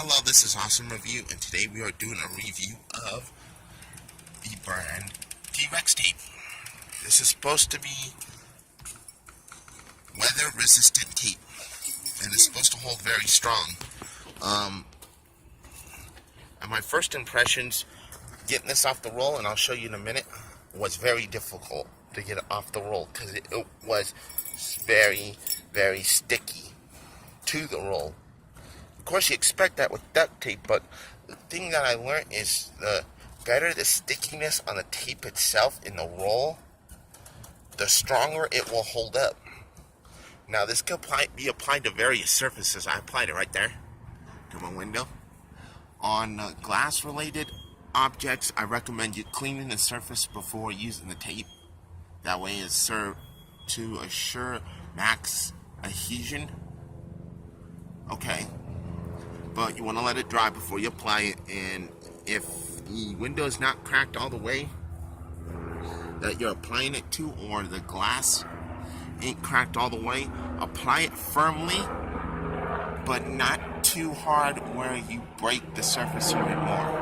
Hello, this is Awesome Review, and today we are doing a review of the brand Trex tape. This is supposed to be weather-resistant tape, and it's supposed to hold very strong. And my first impressions getting this off the roll, and I'll show you in a minute, was very difficult to get it off the roll because it was very, very sticky to the roll. Of course, you expect that with duct tape, but the thing that I learned is the better the stickiness on the tape itself in the roll, the stronger it will hold up. Now, this could be applied to various surfaces. I applied it right there to my window. On glass-related objects, I recommend you cleaning the surface before using the tape. That way it's served to assure max adhesion. Okay. But you want to let it dry before you apply it, and if the window is not cracked all the way that you're applying it to, or the glass ain't cracked all the way, apply it firmly but not too hard where you break the surface even more.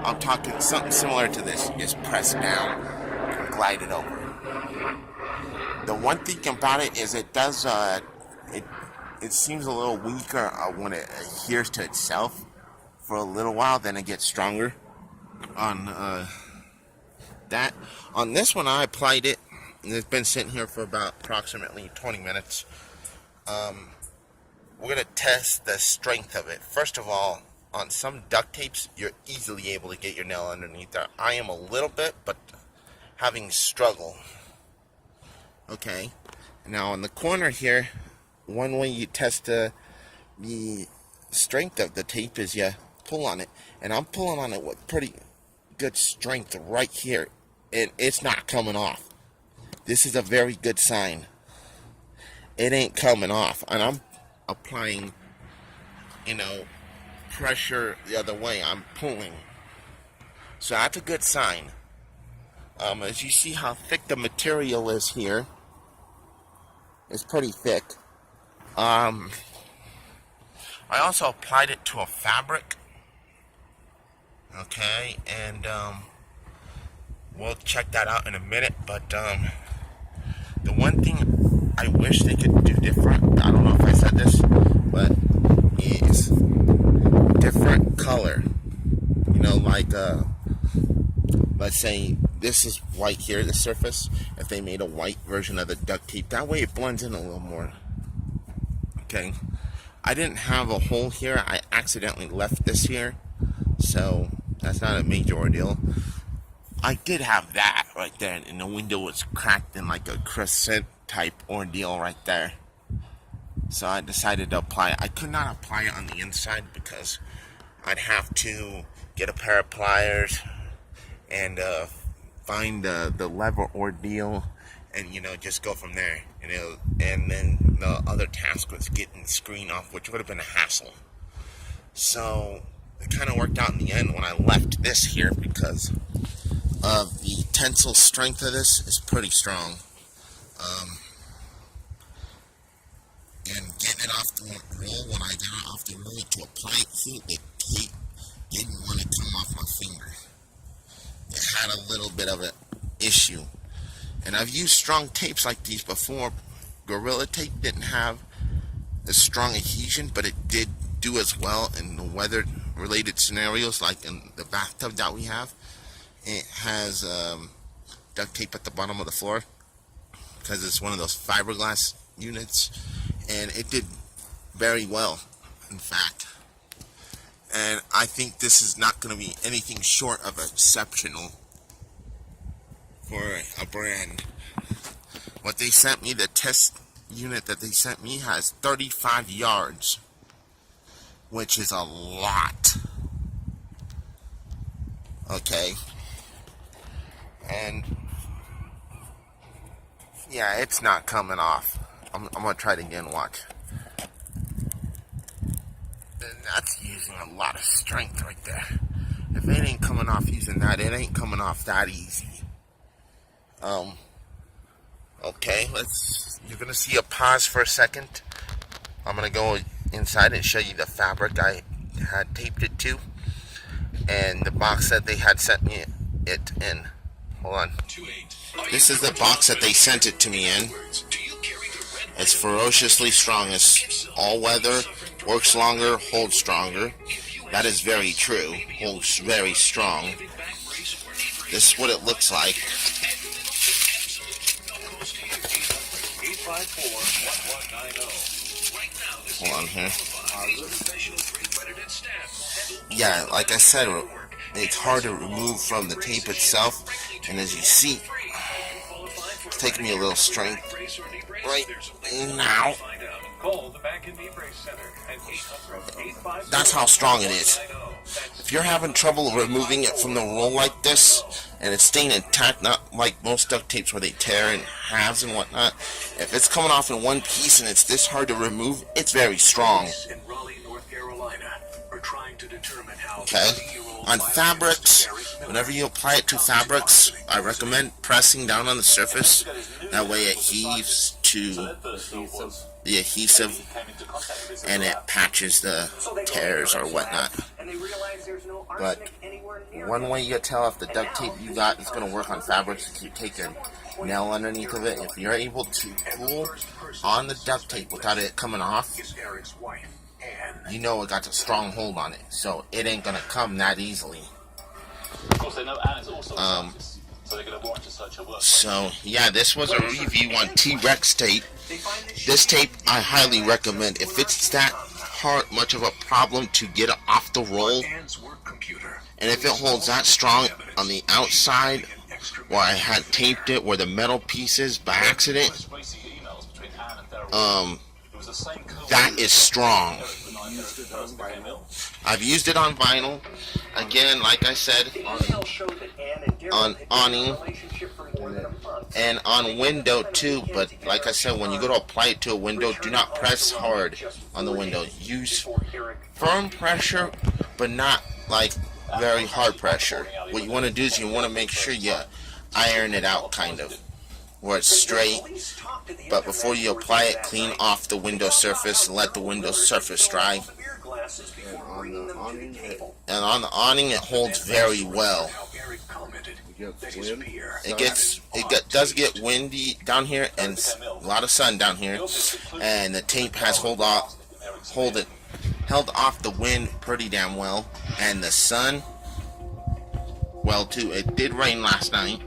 I'm talking something similar to this. Just press down and glide it over. The one thing about it is it does it seems a little weaker when it adheres to itself for a little while, then it gets stronger on that. On this one, I applied it, and it's been sitting here for about approximately 20 minutes. We're going to test the strength of it. First of all, on some duct tapes, you're easily able to get your nail underneath there. I am a little bit, but having struggle. Okay, now on the corner here, one way you test the strength of the tape is you pull on it, and I'm pulling on it with pretty good strength right here, and it's not coming off. This is a very good sign. It ain't coming off, and I'm applying, pressure the other way. I'm pulling, so that's a good sign. As you see how thick the material is here, it's pretty thick. I also applied it to a fabric. Okay, and we'll check that out in a minute. But the one thing I wish they could do different, I don't know if I said this, but is different color. Like let's say this is white here, the surface. If they made a white version of the duct tape, that way it blends in a little more. Okay, I didn't have a hole here. I accidentally left this here, so that's not a major ordeal. I did have that right there, and the window was cracked in like a crescent type ordeal right there. So I decided to apply it. I could not apply it on the inside because I'd have to get a pair of pliers and find the lever ordeal, and just go from there. And then the other task was getting the screen off, which would have been a hassle. So it kind of worked out in the end when I left this here, because of the tensile strength of this is pretty strong. And getting it off the roll, when I got it off the roll to apply it here, the tape didn't want to come off my finger. It had a little bit of an issue. And I've used strong tapes like these before. Gorilla Tape didn't have a strong adhesion, but it did do as well in the weather-related scenarios, like in the bathtub that we have. It has duct tape at the bottom of the floor because it's one of those fiberglass units, and it did very well, in fact. And I think this is not going to be anything short of exceptional for a brand. What they sent me, the test unit that they sent me, has 35 yards, which is a lot. Okay. And yeah, it's not coming off. I'm gonna try it again. Watch. And that's using a lot of strength right there. If it ain't coming off using that, it ain't coming off that easy. Okay, you're gonna see a pause for a second. I'm gonna go inside and show you the fabric I had taped it to, and the box that they had sent me it in. Hold on. This is the box that they sent it to me in. It's ferociously strong. It's all weather, works longer, holds stronger. That is very true. Holds very strong. This is what it looks like. Hold on here. Yeah, like I said, it's hard to remove from the tape itself, and as you see, it's taking me a little strength right now. That's how strong it is. If you're having trouble removing it from the roll like this, and it's staying intact, not like most duct tapes where they tear in halves and whatnot, if it's coming off in one piece and it's this hard to remove, it's very strong. Okay, on fabrics, whenever you apply it to fabrics, I recommend pressing down on the surface. That way it heaves to the adhesive and it patches the tears or whatnot. But one way you can tell if the duct tape you got is going to work on fabrics is you take a nail underneath of it. If you're able to pull on the duct tape without it coming off, you know it got a strong hold on it, so it ain't gonna come that easily. So yeah, this was a review on Trex tape. This tape I highly recommend. If it's that much of a problem to get it off the roll, and if it holds that strong on the outside, where I had taped it where the metal pieces by accident, that is strong. I've used it on vinyl. Again, like I said, on awning and on window too. But like I said, when you go to apply it to a window, do not press hard on the window. Use firm pressure, but not like very hard pressure. What you want to do is you want to make sure you iron it out, kind of, where it's straight. But before you apply it, clean off the window surface and let the window surface dry. And on the awning, it holds very well. It does get windy down here and a lot of sun down here, and the tape has held off the wind pretty damn well, and the sun, well too. It did rain last night,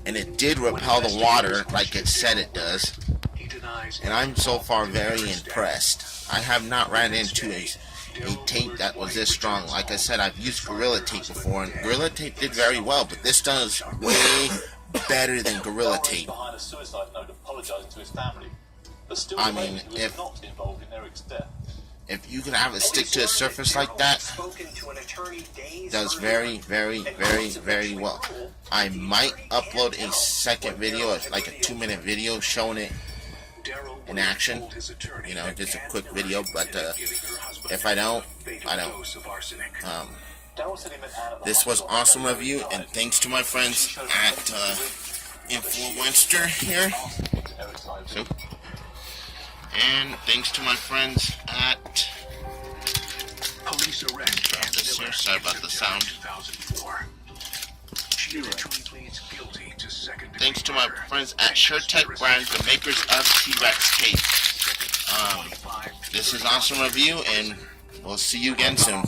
and it did repel the water like it said it does, and I'm so far very impressed. I have not ran into a tape that was this strong. Like I said, I've used Gorilla Tape before, and Gorilla Tape did very well, but this does way better than Gorilla Tape. I mean, if you could have it stick to a surface like that, it does very, very, very, very well. I might upload a second video, like a 2-minute video showing it in action, you know, just a quick video, but if I don't, I don't. This was awesome review, and thanks to my friends at Influencer here, and thanks to my friends at sorry about the sound. Thanks to my friends at SureTech Brands, the makers of Trex tape. This is awesome review, and we'll see you again soon.